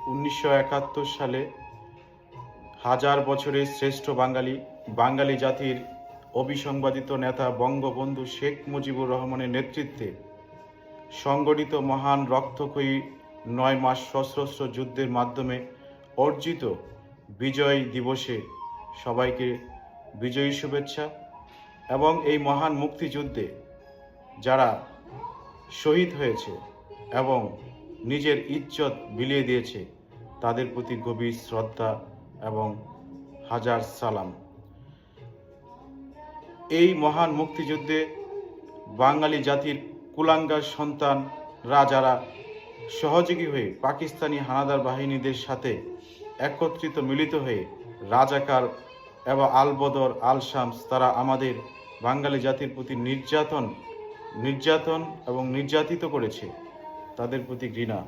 1971 সালে হাজার বছরের শ্রেষ্ঠ বাঙালি জাতির অবিসংবাদিত নেতা বঙ্গবন্ধু শেখ মুজিবুর রহমানের নেতৃত্বে সংগঠিত মহান রক্তক্ষয়ী 9 মাস সশস্ত্র যুদ্ধের মাধ্যমে অর্জিত বিজয় দিবসে সবাইকে বিজয়ী শুভেচ্ছা। এবং এই মহান মুক্তিযুদ্ধে যারা শহীদ হয়েছে এবং নিজের ইজ্জত বিলিয়ে দিয়েছে তাদের প্রতি গভীর শ্রদ্ধা এবং হাজার সালাম। এই মহান মুক্তিযুদ্ধে বাঙালি জাতির কুলাঙ্গার সন্তানরা যারা সহযোগী হয়ে পাকিস্তানি হানাদার বাহিনীদের সাথে একত্রিত মিলিত হয়ে রাজাকার এবং আল বদর, আল শামস, তারা আমাদের বাঙালি জাতির প্রতি নির্যাতন এবং নির্যাতিত করেছে, তাদের প্রতি ঘৃণা।